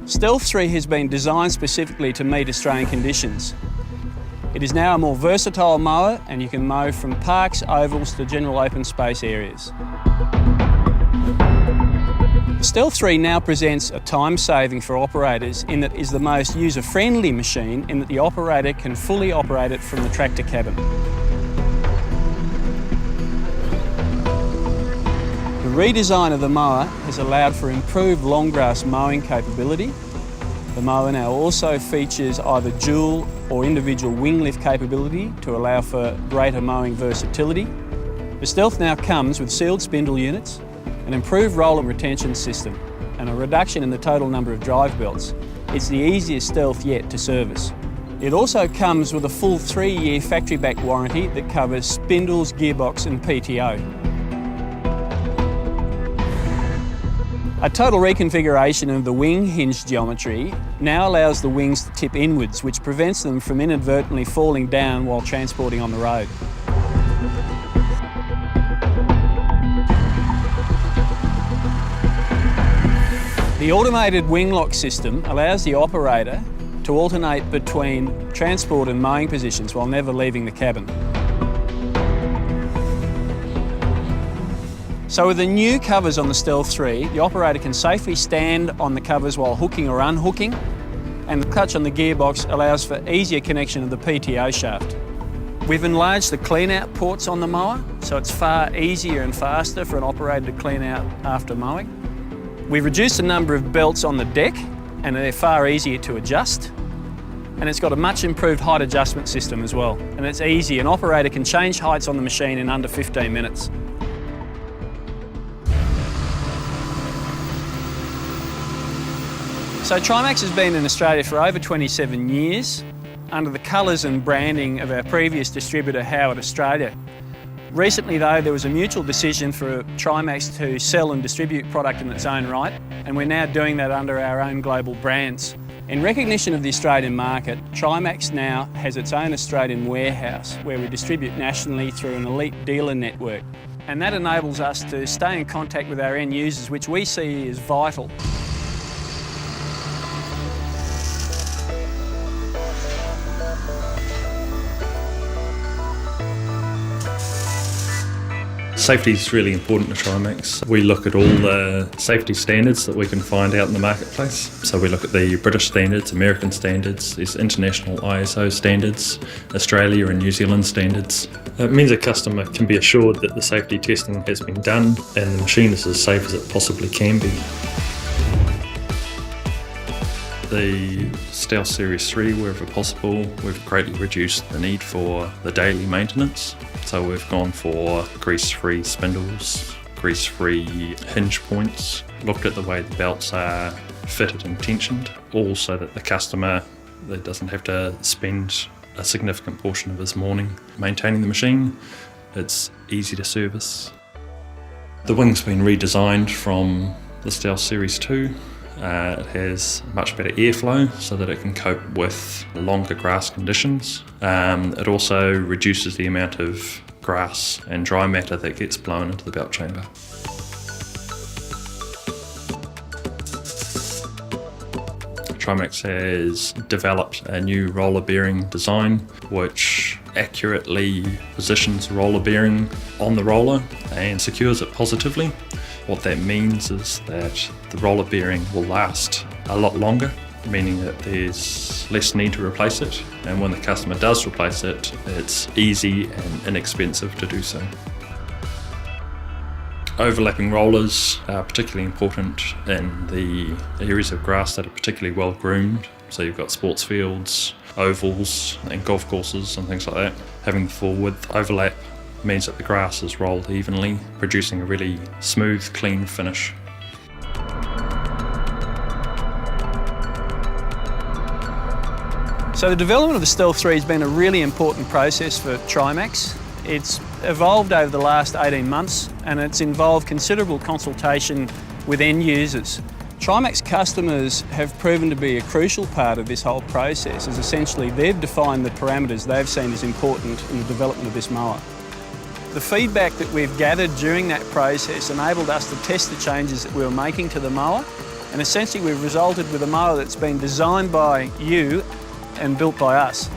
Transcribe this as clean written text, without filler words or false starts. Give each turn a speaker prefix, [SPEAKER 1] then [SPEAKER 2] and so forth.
[SPEAKER 1] Stealth 3 has been designed specifically to meet Australian conditions. It is now a more versatile mower and you can mow from parks, ovals to general open space areas. The Stealth 3 now presents a time saving for operators in that it is the most user-friendly machine in that the operator can fully operate it from the tractor cabin. The redesign of the mower has allowed for improved long grass mowing capability. The mower now also features either dual or individual wing lift capability to allow for greater mowing versatility. The Stealth now comes with sealed spindle units, an improved roll and retention system, and a reduction in the total number of drive belts. It's the easiest Stealth yet to service. It also comes with a full 3-year factory-back warranty that covers spindles, gearbox and PTO. A total reconfiguration of the wing hinge geometry now allows the wings to tip inwards, which prevents them from inadvertently falling down while transporting on the road. The automated wing lock system allows the operator to alternate between transport and mowing positions while never leaving the cabin. So with the new covers on the Stealth 3, the operator can safely stand on the covers while hooking or unhooking, and the clutch on the gearbox allows for easier connection of the PTO shaft. We've enlarged the clean-out ports on the mower, so it's far easier and faster for an operator to clean out after mowing. We've reduced the number of belts on the deck, and they're far easier to adjust. And it's got a much improved height adjustment system as well, and it's easy. An operator can change heights on the machine in under 15 minutes. So Trimax has been in Australia for over 27 years under the colours and branding of our previous distributor, Howard Australia. Recently though, there was a mutual decision for Trimax to sell and distribute product in its own right, and we're now doing that under our own global brands. In recognition of the Australian market, Trimax now has its own Australian warehouse where we distribute nationally through an elite dealer network. And that enables us to stay in contact with our end users, which we see as vital.
[SPEAKER 2] Safety is really important to Trimax. We look at all the safety standards that we can find out in the marketplace. So we look at the British standards, American standards, there's international ISO standards, Australia and New Zealand standards. It means a customer can be assured that the safety testing has been done and the machine is as safe as it possibly can be. The Stealth Series 3, wherever possible, we've greatly reduced the need for the daily maintenance. So we've gone for grease-free spindles, grease-free hinge points, looked at the way the belts are fitted and tensioned, all so that the customer doesn't have to spend a significant portion of his morning maintaining the machine. It's easy to service. The wing's been redesigned from the Stealth Series 2. It has much better airflow so that it can cope with longer grass conditions. It also reduces the amount of grass and dry matter that gets blown into the belt chamber. Trimax has developed a new roller bearing design which accurately positions the roller bearing on the roller and secures it positively. What that means is that the roller bearing will last a lot longer, meaning that there's less need to replace it, and when the customer does replace it, it's easy and inexpensive to do so. Overlapping rollers are particularly important in the areas of grass that are particularly well groomed. So you've got sports fields, ovals and golf courses and things like that. Having the full width overlap means that the grass is rolled evenly, producing a really smooth, clean finish.
[SPEAKER 1] So the development of the Stealth 3 has been a really important process for Trimax. It's evolved over the last 18 months and it's involved considerable consultation with end users. Trimax customers have proven to be a crucial part of this whole process, as essentially they've defined the parameters they've seen as important in the development of this mower. The feedback that we've gathered during that process enabled us to test the changes that we were making to the mower And essentially we've resulted with a mower that's been designed by you and built by us.